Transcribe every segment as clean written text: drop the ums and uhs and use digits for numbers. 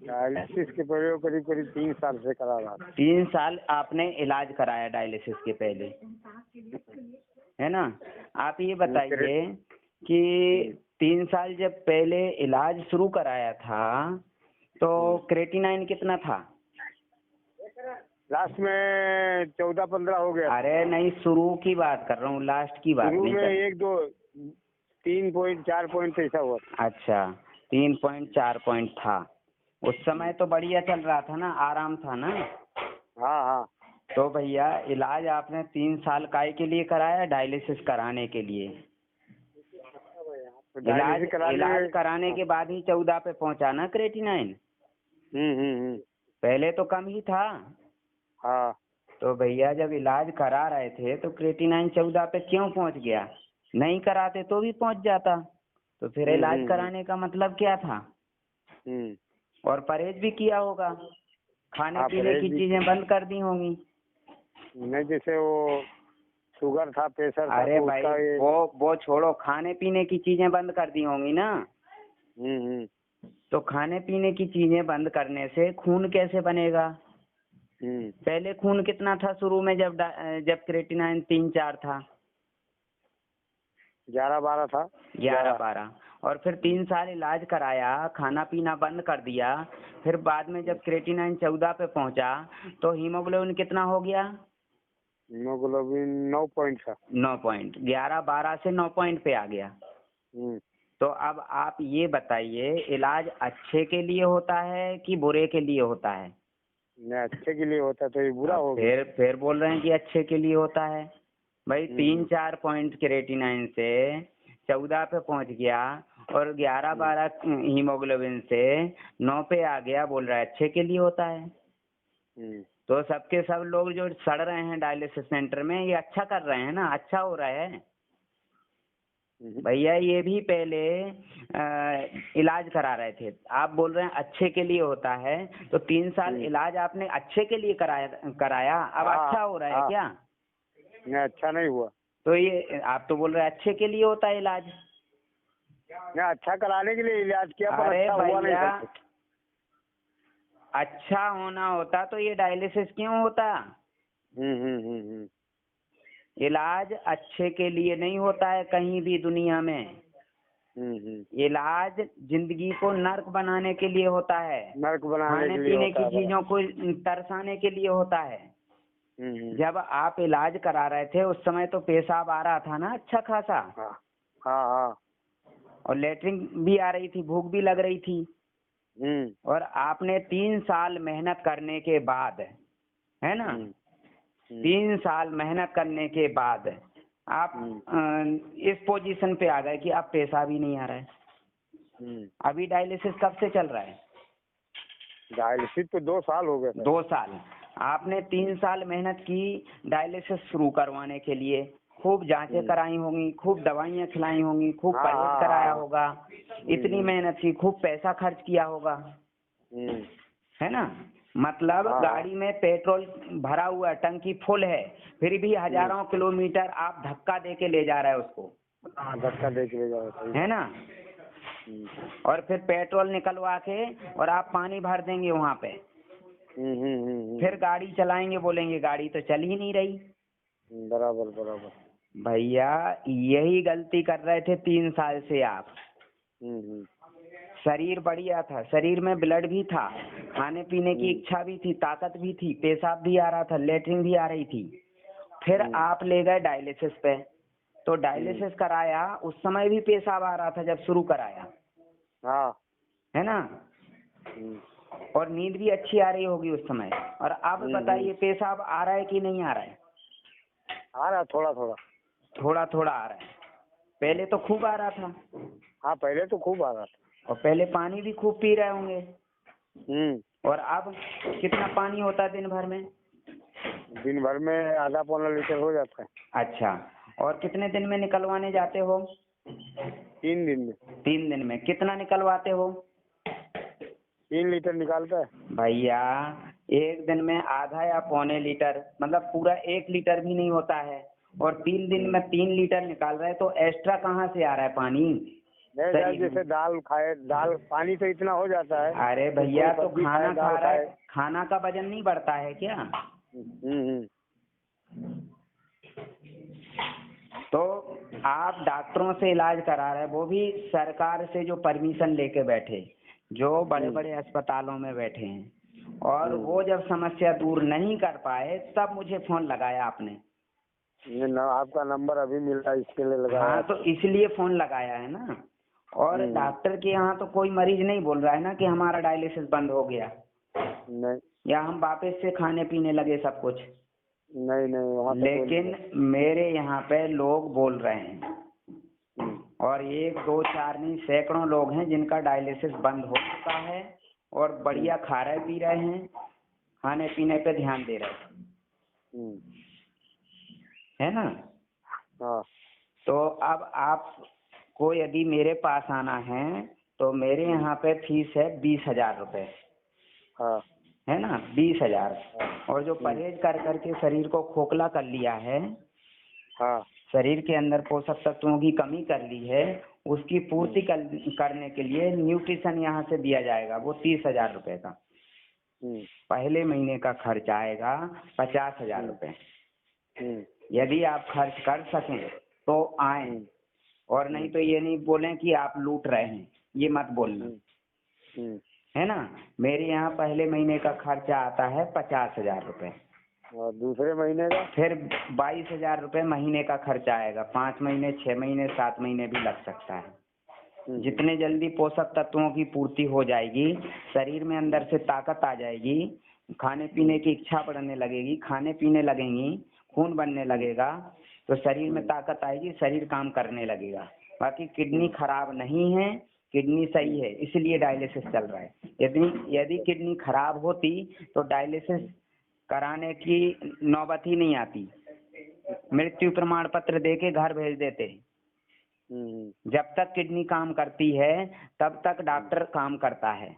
Dialysis के प्रयोग करीब करीब 3 साल से करा रहा था। 3 साल आपने इलाज कराया डायलिसिस के पहले, है ना? आप ये बताइए कि 3 साल जब पहले इलाज शुरू कराया था तो क्रेटिनाइन कितना था? लास्ट में 14-15 हो गया। अरे नहीं, शुरू की बात कर रहा हूँ, लास्ट की बात शुरू नहीं में कर। 1-2 3 पॉइंट 4 पॉइंट ऐसा हुआ। अच्छा, 3.4 पॉइंट था। उस समय तो बढ़िया चल रहा था ना, आराम था ना? हाँ हाँ। तो भैया इलाज आपने 3 साल काय के लिए कराया? डायलिसिस कराने के लिए। इलाज कराने के बाद ही 14 पे पहुंचा ना क्रेटिनाइन? पहले तो कम ही था। हाँ। तो भैया जब इलाज करा रहे थे तो क्रेटिनाइन 14 पे क्यों पहुंच गया? नहीं कराते तो भी पहुंच जाता। तो फिर इलाज कराने का मतलब क्या था? और परहेज भी किया होगा, खाने पीने की चीजें बंद कर दी होंगी। नहीं, जैसे वो शुगर था, प्रेशर था। अरे तो भाई वो छोड़ो, खाने पीने की चीजें बंद कर दी होंगी ना। तो खाने पीने की चीजें बंद करने से खून कैसे बनेगा? पहले खून कितना था शुरू में जब क्रेटिनाइन 3-4 था? 11-12 था। 11-12। और फिर 3 साल इलाज कराया, खाना पीना बंद कर दिया, फिर बाद में जब क्रेटिनाइन 14 पे पहुंचा तो हीमोग्लोबिन कितना हो गया? हीमोग्लोबिन 9 पॉइंट था। 9 पॉइंट। 11-12 से 9 पॉइंट पे आ गया। तो अब आप ये बताइए, इलाज अच्छे के लिए होता है कि बुरे के लिए होता है? नहीं, अच्छे के लिए होता तो ये बुरा हो गया। फिर बोल रहे हैं कि अच्छे के लिए होता है। भाई 3-4 पॉइंट क्रेटिनाइन से 14 पे पहुंच गया और 11-12 हीमोग्लोबिन से 9 पे आ गया, बोल रहा है अच्छे के लिए होता है। तो सबके सब लोग जो सड़ रहे हैं डायलिसिस सेंटर में, ये अच्छा कर रहे हैं ना, अच्छा हो रहा है। भैया ये भी पहले इलाज करा रहे थे, आप बोल रहे हैं अच्छे के लिए होता है। तो 3 साल इलाज आपने अच्छे के लिए कराया, अब अच्छा हो रहा है क्या? नहीं, अच्छा नहीं हुआ। तो ये आप तो बोल रहे हैं अच्छे के लिए होता है इलाज। नहीं, अच्छा कराने के लिए इलाज किया, पर अरे अच्छा हुआ नहीं भैया, था। अच्छा होना होता तो ये डायलिसिस क्यों होता? इलाज अच्छे के लिए नहीं होता है कहीं भी दुनिया में। इलाज जिंदगी को नर्क बनाने के लिए होता है, नर्क बनाने खाने के लिए पीने होता की है। चीजों को तरसाने के लिए होता है। जब आप इलाज करा रहे थे उस समय तो पेशाब आ रहा था ना अच्छा खासा। हाँ हाँ। और लेटरिन भी आ रही थी, भूख भी लग रही थी। और आपने 3 साल मेहनत करने के बाद, है ना, 3 साल मेहनत करने के बाद आप इस पोजीशन पे आ गए कि अब पेशाब ही नहीं आ रहा है। अभी डायलिसिस कब से चल रहा है? डायलिसिस तो 2 साल हो गए। 2 साल। आपने 3 साल मेहनत की डायलिसिस शुरू करवाने के लिए, खूब जांचें कराई होंगी, खूब दवाइयाँ खिलाई होंगी, खूब परहेज कराया होगा, इतनी मेहनत की, खूब पैसा खर्च किया होगा, है ना? मतलब गाड़ी में पेट्रोल भरा हुआ, टंकी फुल है, फिर भी हजारों किलोमीटर आप धक्का दे के ले जा रहे हैं उसको। धक्का दे के ले जा रहे, है ना? और फिर पेट्रोल निकलवा के और आप पानी भर देंगे वहाँ पे। फिर गाड़ी चलाएंगे, बोलेंगे गाड़ी तो चल ही नहीं रही। बराबर। भैया यही गलती कर रहे थे 3 साल से आप। शरीर बढ़िया था, शरीर में ब्लड भी था, खाने पीने की इच्छा भी थी, ताकत भी थी, पेशाब भी आ रहा था, लेटरिन भी आ रही थी। फिर आप ले गए डायलिसिस पे। तो डायलिसिस कराया, उस समय भी पेशाब आ रहा था जब शुरू कराया, है ना? और नींद भी अच्छी आ रही होगी उस समय। और अब बताइए पेशाब आ रहा है कि नहीं आ रहा है? आ रहा, थोड़ा थोड़ा आ रहा है। पहले तो खूब आ रहा था। हाँ, पहले तो खूब आ रहा था। और पहले पानी भी खूब पी रहे होंगे। और अब कितना पानी होता है दिन भर में? दिन भर में आधा पौना लीटर हो जाता है। अच्छा, और कितने दिन में निकलवाने जाते हो? 3 दिन में। 3 दिन में कितना निकलवाते हो? 3 लीटर निकालता है भैया। एक दिन में आधा या पौने लीटर, मतलब पूरा 1 लीटर भी नहीं होता है। और 3 दिन में 3 लीटर निकाल रहे हैं, तो एक्स्ट्रा कहाँ से आ रहा है पानी? नहीं यार, शरीर में। जैसे दाल खाए, दाल पानी से इतना हो जाता है। अरे भैया, तो सब्जी खाना खाए, खा दाल रहा है, खाए। खाना का वजन नहीं बढ़ता है क्या? हम्म। तो आप डॉक्टरों से इलाज करा रहे हैं, वो भी सरकार से जो परमिशन लेके बैठे, जो बड़े बड़े अस्पतालों में बैठे हैं, और वो जब समस्या दूर नहीं कर पाए तब मुझे फोन लगाया आपने। ये ना आपका नंबर अभी मिल रहा है, इसके लिए लगाया। हाँ, तो इसलिए फोन लगाया है ना। और डॉक्टर के यहाँ तो कोई मरीज नहीं बोल रहा है ना कि हमारा डायलिसिस बंद हो गया नहीं या हम वापस से खाने पीने लगे सब कुछ। नहीं नहीं, वहाँ पे लेकिन मेरे यहाँ पे लोग बोल रहे हैं, और 1 2 4 नहीं, सैकड़ों लोग हैं जिनका डायलिसिस बंद हो चुका है और बढ़िया खा रहे पी रहे हैं, खाने पीने पे ध्यान दे रहे हैं, है ना। हाँ। तो अब आपको यदि मेरे पास आना है तो मेरे यहाँ पे फीस है 20,000 रुपये, हाँ। है ना, 20,000। और जो परहेज कर करके शरीर को खोखला कर लिया है, हाँ। शरीर के अंदर पोषक तत्वों की कमी कर ली है, उसकी पूर्ति करने के लिए न्यूट्रिशन यहाँ से दिया जाएगा, वो 30,000 रुपये का। पहले महीने का खर्च आएगा 50,000 रुपये। यदि आप खर्च कर सकें तो आए, और नहीं तो ये नहीं बोलें कि आप लूट रहे हैं, ये मत बोलना, है ना। मेरे यहाँ पहले महीने का खर्चा आता है 50,000 रुपये, और दूसरे महीने का फिर 22,000 रुपये महीने का खर्चा आएगा। 5 महीने, 6 महीने, 7 महीने भी लग सकता है। जितने जल्दी पोषक तत्वों की पूर्ति हो जाएगी, शरीर में अंदर से ताकत आ जाएगी, खाने पीने की इच्छा बढ़ने लगेगी, खाने पीने लगेंगी, खून बनने लगेगा, तो शरीर में ताकत आएगी, शरीर काम करने लगेगा। बाकी किडनी खराब नहीं है, किडनी सही है, इसलिए डायलिसिस चल रहा है। यदि किडनी खराब होती तो डायलिसिस कराने की नौबत ही नहीं आती, मृत्यु प्रमाण पत्र देके घर भेज देते। जब तक किडनी काम करती है तब तक डॉक्टर काम करता है,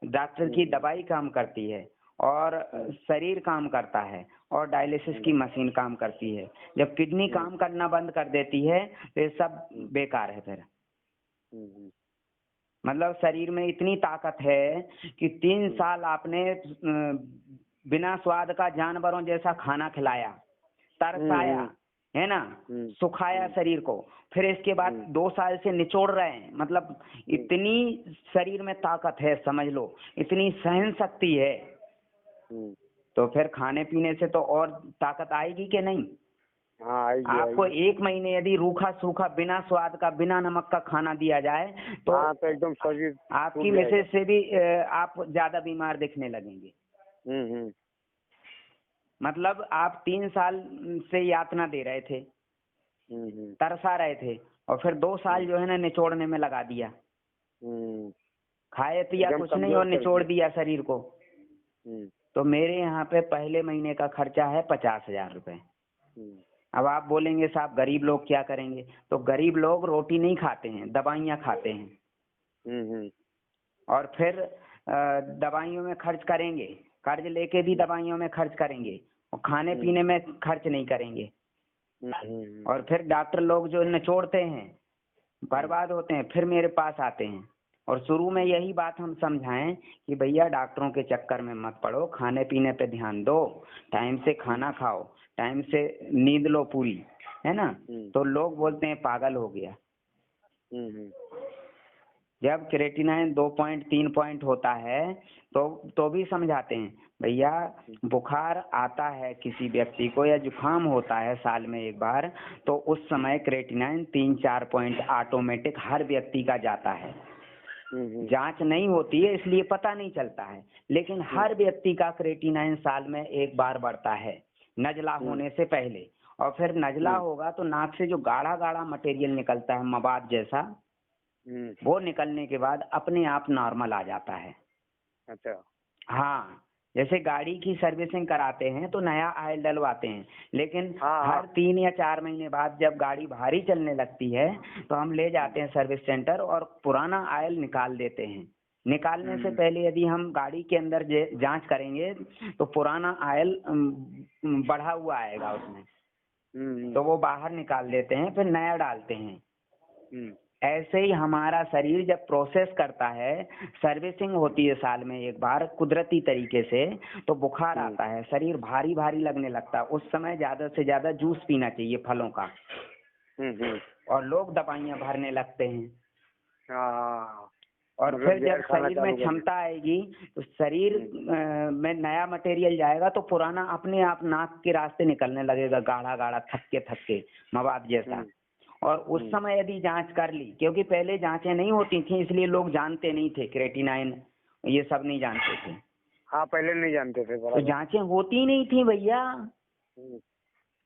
डॉक्टर की दवाई काम करती है, और शरीर काम करता है, और डायलिसिस की मशीन काम करती है। जब किडनी काम करना बंद कर देती है तो ये सब बेकार है फिर। मतलब शरीर में इतनी ताकत है कि 3 साल आपने बिना स्वाद का जानवरों जैसा खाना खिलाया, तरसाया, है ना, सुखाया शरीर को, फिर इसके बाद 2 साल से निचोड़ रहे हैं। मतलब इतनी शरीर में ताकत है, समझ लो, इतनी सहन शक्ति है। तो फिर खाने पीने से तो और ताकत आएगी कि नहीं? हाँ, आएगी, आपको आएगी। 1 महीने यदि रूखा सूखा बिना स्वाद का, बिना नमक का खाना दिया जाए तो हाँ, तो एकदम शरीर आपकी मिसेज से भी आप ज्यादा बीमार दिखने लगेंगे। मतलब आप 3 साल से यातना दे रहे थे, तरसा रहे थे, और फिर 2 साल जो है ना निचोड़ने में लगा दिया। खाए पिया कुछ नहीं और निचोड़ दिया शरीर को। तो मेरे यहाँ पे पहले महीने का खर्चा है 50,000 रुपये। अब आप बोलेंगे साहब गरीब लोग क्या करेंगे? तो गरीब लोग रोटी नहीं खाते हैं, दवाइयाँ खाते हैं, और फिर दवाइयों में खर्च करेंगे, कर्ज लेके भी दवाइयों में खर्च करेंगे, और खाने पीने में खर्च नहीं करेंगे। और फिर डॉक्टर लोग जो निचोड़ते हैं, बर्बाद होते हैं, फिर मेरे पास आते हैं। और शुरू में यही बात हम समझाएं कि भैया डॉक्टरों के चक्कर में मत पड़ो, खाने पीने पे ध्यान दो, टाइम से खाना खाओ, टाइम से नींद लो पूरी, है ना। तो लोग बोलते हैं पागल हो गया। जब क्रेटिनाइन 2 पॉइंट 3 पॉइंट होता है तो भी समझाते हैं भैया, बुखार आता है किसी व्यक्ति को या जुकाम होता है साल में एक बार, तो उस समय क्रेटिनाइन 3-4 पॉइंट ऑटोमेटिक हर व्यक्ति का जाता है। जांच नहीं होती है इसलिए पता नहीं चलता है, लेकिन हर व्यक्ति का क्रेटिनाइन साल में एक बार बढ़ता है, नजला होने से पहले। और फिर नजला होगा तो नाक से जो गाढ़ा गाढ़ा मटेरियल निकलता है, मवाद जैसा, वो निकलने के बाद अपने आप नॉर्मल आ जाता है। अच्छा। हाँ, जैसे गाड़ी की सर्विसिंग कराते हैं तो नया ऑयल डलवाते हैं, लेकिन हर 3 या 4 महीने बाद जब गाड़ी भारी चलने लगती है तो हम ले जाते हैं सर्विस सेंटर और पुराना ऑयल निकाल देते हैं। निकालने से पहले यदि हम गाड़ी के अंदर जांच करेंगे तो पुराना ऑयल बढ़ा हुआ आएगा उसमें, तो वो बाहर निकाल देते हैं, फिर नया डालते हैं। ऐसे ही हमारा शरीर जब प्रोसेस करता है, सर्विसिंग होती है साल में एक बार कुदरती तरीके से, तो बुखार आता है, शरीर भारी भारी लगने लगता है। उस समय ज्यादा से ज्यादा जूस पीना चाहिए फलों का। और लोग दवाइयाँ भरने लगते हैं। हाँ, और मतलब फिर जहर जब खाना शरीर में चालू कर क्षमता आएगी तो शरीर में नया मटेरियल जाएगा, तो पुराना अपने आप नाक के रास्ते निकलने लगेगा, गाढ़ा गाढ़ा थक्के थक्के मवाद जैसा। और उस समय यदि जांच कर ली, क्योंकि पहले जांचें नहीं होती थी इसलिए लोग जानते नहीं थे, क्रेटिनाइन ये सब नहीं जानते थे। हाँ, पहले नहीं जानते थे, तो बराबर। जांचें होती नहीं थी भैया।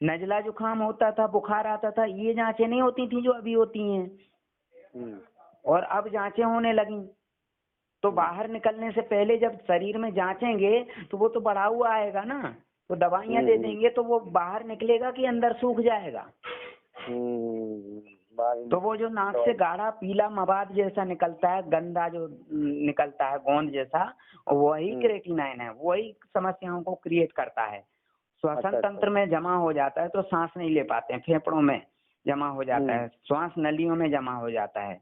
नजला जुकाम होता था, बुखार आता था, ये जांचें नहीं होती थी जो अभी होती हैं। और अब जांचें होने लगी। तो बाहर निकलने से पहले जब शरीर में जांचेंगे तो वो तो बढ़ा हुआ आएगा ना, तो दवाइयाँ दे देंगे तो वो बाहर निकलेगा कि अंदर सूख जाएगा। तो वो जो नाक से गाढ़ा पीला मवाद जैसा निकलता है, गंदा जो निकलता है गोंद जैसा, वही क्रेटिनाइन है, वही समस्याओं को क्रिएट करता है। श्वसन तंत्र में जमा हो जाता है तो सांस नहीं ले पाते हैं, फेफड़ों में जमा हो जाता है, श्वास नलियों में जमा हो जाता है,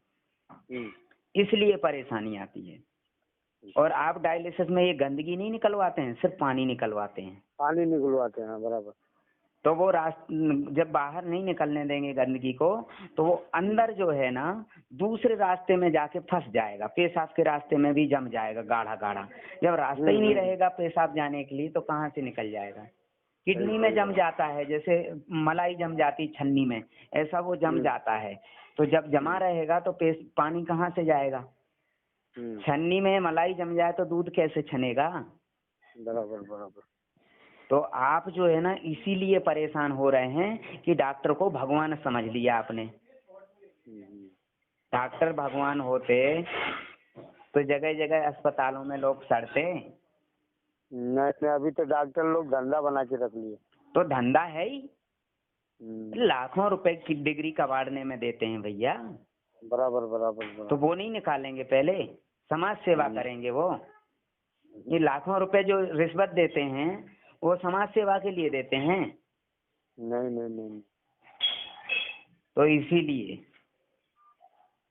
इसलिए परेशानी आती है। और आप डायलिसिस में ये गंदगी नहीं निकलवाते हैं, सिर्फ पानी निकलवाते हैं। पानी निकलवाते हैं, बराबर। तो वो जब बाहर नहीं निकलने देंगे गंदगी को, तो वो अंदर जो है ना दूसरे रास्ते में जाके फंस जाएगा, पेशाब के रास्ते में भी जम जाएगा गाढ़ा गाढ़ा। जब रास्ता ही नहीं रहेगा पेशाब जाने के लिए तो कहाँ से निकल जाएगा। किडनी में जम जाता है, जैसे मलाई जम जाती छन्नी में, ऐसा वो जम जाता है। तो जब जमा रहेगा तो पानी कहाँ से जाएगा। छन्नी में मलाई जम जाए तो दूध कैसे छनेगा। बराबर बराबर। तो आप जो है ना इसीलिए परेशान हो रहे हैं कि डॉक्टर को भगवान समझ लिया आपने। डॉक्टर भगवान होते तो जगह जगह अस्पतालों में लोग सड़ते। नहीं, अभी तो डॉक्टर लोग धंधा बना के रख लिए। तो धंधा है ही, लाखों रुपए की डिग्री कबाड़ने में देते हैं भैया। बराबर बराबर। तो वो नहीं निकालेंगे, पहले समाज सेवा करेंगे वो। ये लाखों रुपए जो रिश्वत देते हैं वो समाज सेवा के लिए देते हैं। नहीं नहीं नहीं। तो इसीलिए।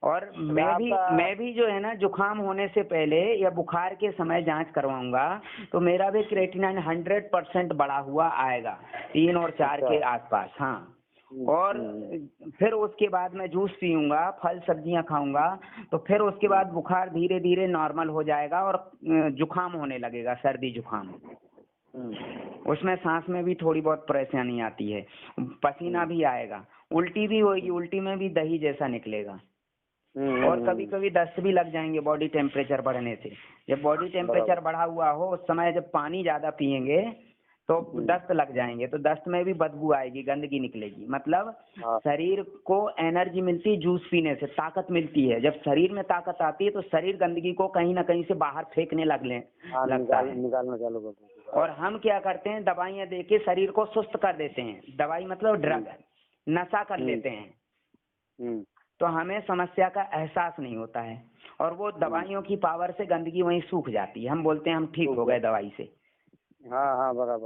और मैं भी जो है ना जुकाम होने से पहले या बुखार के समय जांच करवाऊंगा तो मेरा भी क्रेटिनाइन 100% बढ़ा हुआ आएगा, 3 और 4 के आसपास। हाँ। और फिर उसके बाद मैं जूस पीऊंगा, फल सब्जियां खाऊंगा, तो फिर उसके बाद बुखार धीरे धीरे नॉर्मल हो जाएगा और जुकाम होने लगेगा, सर्दी जुकाम। उसमें सांस में भी थोड़ी बहुत परेशानी आती है, पसीना भी आएगा, उल्टी भी होगी, उल्टी में भी दही जैसा निकलेगा। और कभी कभी दस्त भी लग जाएंगे बॉडी टेम्परेचर बढ़ने से। जब बॉडी टेम्परेचर बढ़ा हुआ हो उस समय जब पानी ज्यादा पियेंगे तो दस्त लग जाएंगे, तो दस्त में भी बदबू आएगी, गंदगी निकलेगी। मतलब शरीर को एनर्जी मिलती है जूस पीने से, ताकत मिलती है। जब शरीर में ताकत आती है तो शरीर गंदगी को कहीं ना कहीं से बाहर फेंकने लगता है, निकालना चालू करते हैं। और हम क्या करते हैं, दवाइयाँ दे के शरीर को सुस्त कर देते हैं। दवाई मतलब ड्रग, नशा कर लेते हैं। तो हमें समस्या का एहसास नहीं होता है, और वो दवाइयों की पावर से गंदगी वहीं सूख जाती है। हम बोलते हैं हम ठीक हो गए दवाई से। हाँ हाँ, बराबर।